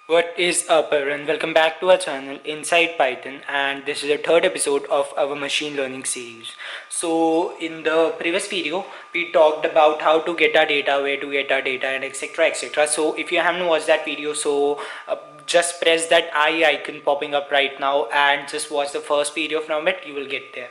What is up everyone, welcome back to our channel Inside Python, and this is the third episode of our machine learning series. So in the previous video we talked about how to get our data, where to get our data, and etc. So if you haven't watched that video, just press that I icon popping up right now and just watch the first video from it. You will get there.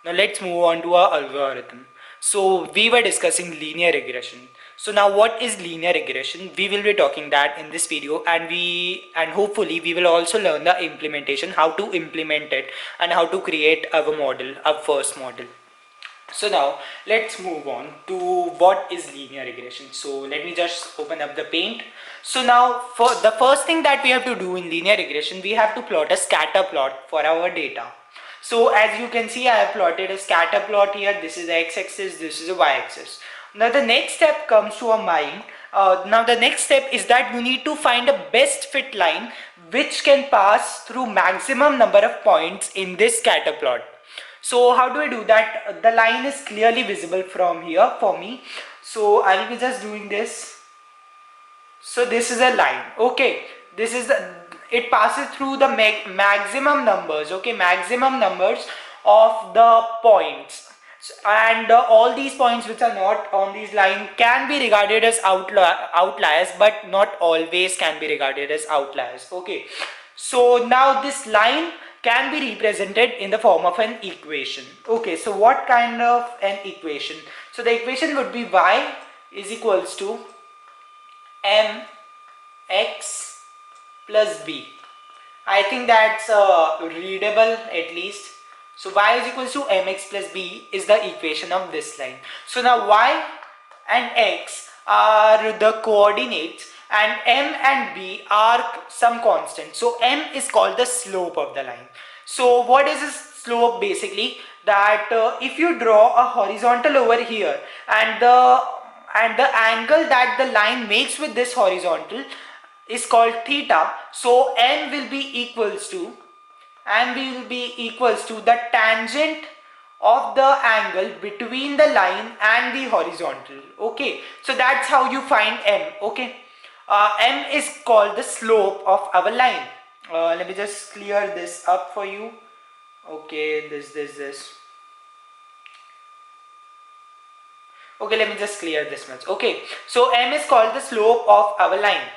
Now let's move on to our algorithm. So we were discussing linear regression. So now what is linear regression? We will be talking that in this video, and hopefully we will also learn the implementation, how to implement it and how to create our model, our first model. So now let's move on to what is linear regression. So let me just open up the paint. So now for the first thing that we have to do in linear regression, we have to plot a scatter plot for our data. So as you can see, I have plotted a scatter plot here. This is the x-axis, this is the y-axis. Now the next step comes to our mind. Now the next step is that you need to find a best fit line which can pass through maximum number of points in this scatter plot. So how do I do that? The line is clearly visible from here for me. So I will be just doing this. So this is a line. Okay, this is it passes through the maximum numbers. Okay, maximum numbers of the points, and all these points which are not on this line can be regarded as outliers, but not always can be regarded as outliers. Okay, so now this line can be represented in the form of an equation. Okay, so what kind of an equation? So the equation would be y is equals to mx plus b. I think that's readable at least. So y is equals to mx plus b is the equation of this line. So now y and x are the coordinates and m and b are some constant. So m is called the slope of the line. So what is this slope? Basically that if you draw a horizontal over here, and the angle that the line makes with this horizontal is called theta. So n will be equals to the tangent of the angle between the line and the horizontal. Okay, so that's how you find m. Okay, m is called the slope of our line. Let me just clear this up for you. Okay, this. Okay, let me just clear this much. Okay, so m is called the slope of our line.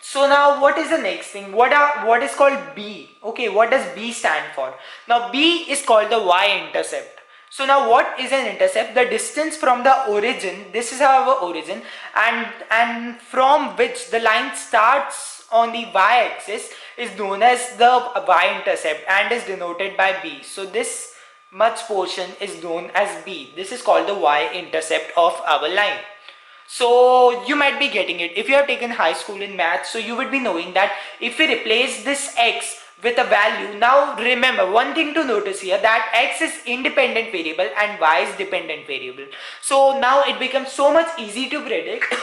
So now what is the next thing? What is called b? Okay, what does b stand for? Now b is called the y-intercept. So now what is an intercept? The distance from the origin, this is our origin, and from which the line starts on the y-axis is known as the y-intercept and is denoted by b. So this much portion is known as b. This is called the y-intercept of our line. So you might be getting it if you have taken high school in math. So you would be knowing that if we replace this x with a value, now remember one thing to notice here, that x is independent variable and y is dependent variable. So now it becomes so much easy to predict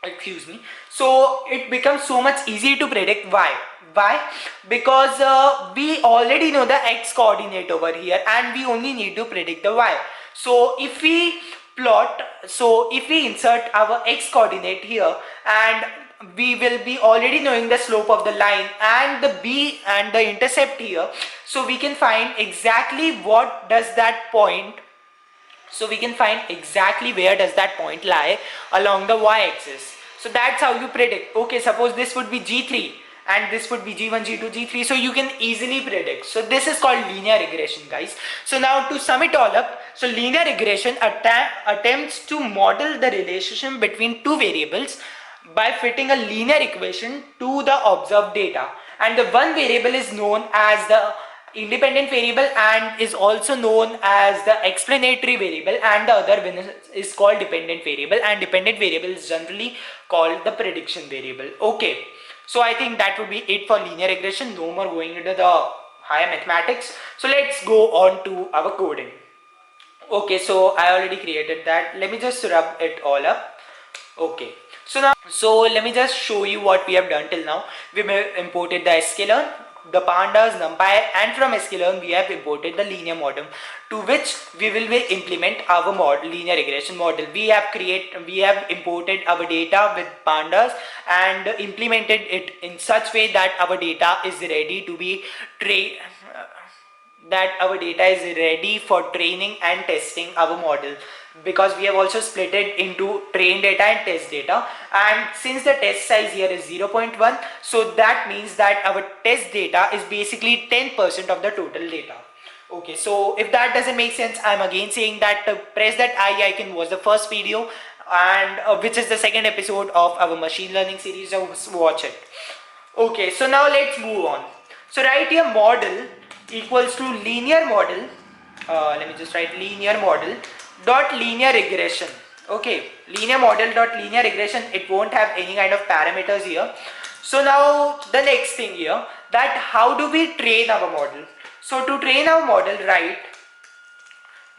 excuse me. So it becomes so much easy to predict why because we already know the x coordinate over here and we only need to predict the y. So if we insert our x coordinate here, and we will be already knowing the slope of the line and the b and the intercept here, so we can find exactly what does that point, so we can find exactly where does that point lie along the y-axis. So that's how you predict. Okay, suppose this would be g3 and this would be g1, g2, g3, so you can easily predict. So this is called linear regression, guys. So now to sum it all up, so linear regression attempts to model the relationship between two variables by fitting a linear equation to the observed data, and the one variable is known as the independent variable and is also known as the explanatory variable, and the other one is called dependent variable, and dependent variable is generally called the prediction variable. Okay, so I think that would be it for linear regression. No more going into the higher mathematics. So let's go on to our coding. Okay, so I already created that. Let me just rub it all up. Okay, so let me just show you what we have done till now. We imported the sklearn. the pandas, numpy, and from sklearn we have imported the linear model, to which we will implement our linear regression model. We have imported our data with pandas and implemented it in such way that our data is ready to be for training and testing our model, because we have also split it into train data and test data. And since the test size here is 0.1, so that means that our test data is basically 10% of the total data. Okay, so if that doesn't make sense, I'm again saying that press that I icon was the first video, and which is the second episode of our machine learning series, so watch it. Okay, so now let's move on. So write here model equals to linear model. Let me just write linear model dot linear regression. Okay, linear model dot linear regression. It won't have any kind of parameters here. So now the next thing here, that how do we train our model? So to train our model, write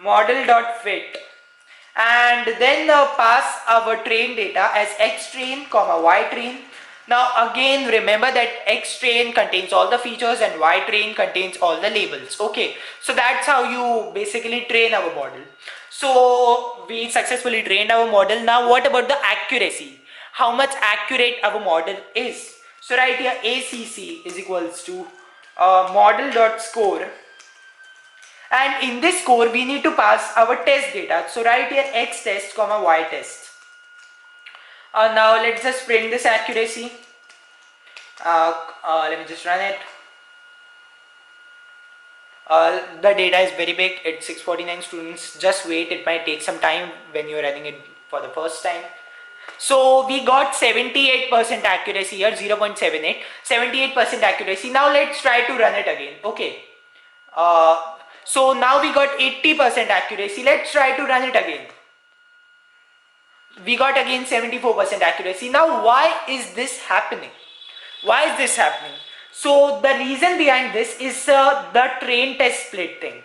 model dot fit, and then pass our train data as x train comma y train. Now again remember that x train contains all the features and y train contains all the labels. Okay, so that's how you basically train our model. So we successfully trained our model. Now what about the accuracy? How much accurate our model is? So right here ACC is equals to model dot score, and in this score we need to pass our test data. So right here x test comma y test. Now let's just print this accuracy. Let me just run it. The data is very big. It's 649 students. Just wait, it might take some time when you're running it for the first time. So we got 78% accuracy here, 0.78, 78% accuracy. Now let's try to run it again. Okay. So now we got 80% accuracy. Let's try to run it again. We got again 74% accuracy. Now why is this happening? Why is this happening? So the reason behind this is the train test split thing.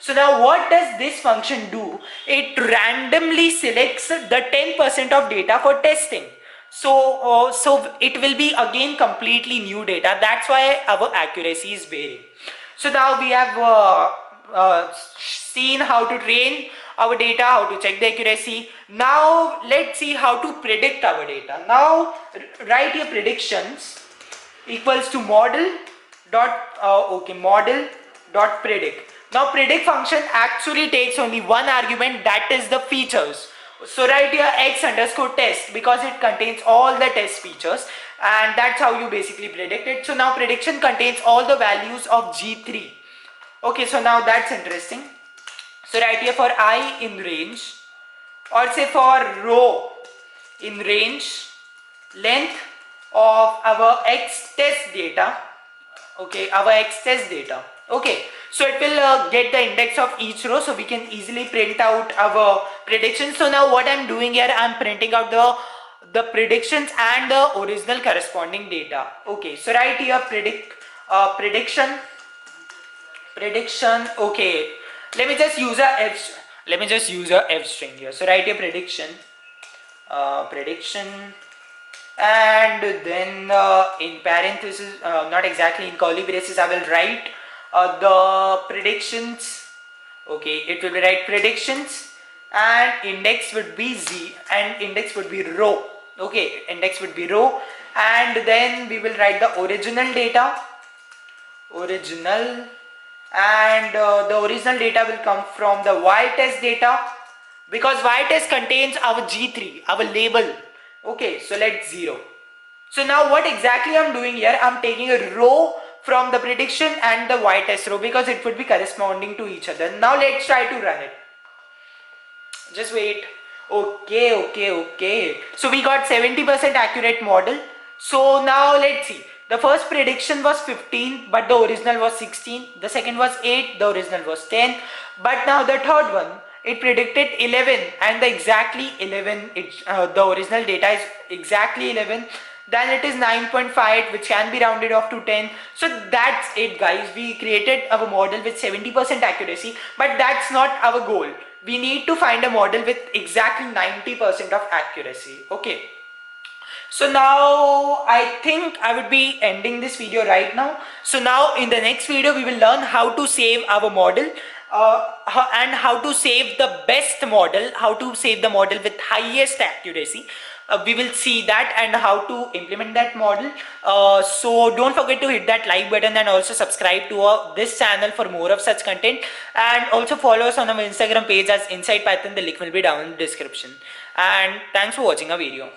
So now what does this function do? It randomly selects the 10% of data for testing. So it will be again completely new data. That's why our accuracy is varying. So now we have seen how to train our data, how to check the accuracy. Now let's see how to predict our data. Now write your predictions equals to model dot predict. Now predict function actually takes only one argument, that is the features. So write here x underscore test, because it contains all the test features, and that's how you basically predict it. So now prediction contains all the values of G3. Okay, so now that's interesting. So write here for I in range, or say for row in range, length of our x test data. Okay, our x test data. Okay, so it will get the index of each row, so we can easily print out our predictions. So now what I'm doing here, I'm printing out the predictions and the original corresponding data. Okay, so right here prediction. Okay, let me just use a f string here. So write a prediction, and then in parentheses, not exactly in curly braces, I will write the predictions. Okay, it will be write predictions, and index would be z, and index would be row. Okay, index would be row, and then we will write the original data, and the original data will come from the y-test data, because y-test contains our G3, our label. Okay, so let's 0. So now what exactly I'm doing here, I'm taking a row from the prediction and the y-test row, because it would be corresponding to each other. Now let's try to run it. Just wait. Okay. So we got 70% accurate model. So now let's see. The first prediction was 15, but the original was 16. The second was 8, the original was 10. But now the third one, it predicted 11, and the exactly 11, the original data is exactly 11. Then it is 9.5, which can be rounded off to 10. So that's it, guys. We created our model with 70% accuracy, but that's not our goal. We need to find a model with exactly 90% of accuracy. Okay. So now I think I would be ending this video right now. So now in the next video we will learn how to save our model, and how to save the best model, how to save the model with highest accuracy. We will see that and how to implement that model. So don't forget to hit that like button and also subscribe to this channel for more of such content, and also follow us on our Instagram page as Inside Python. The link will be down in the description. And thanks for watching our video.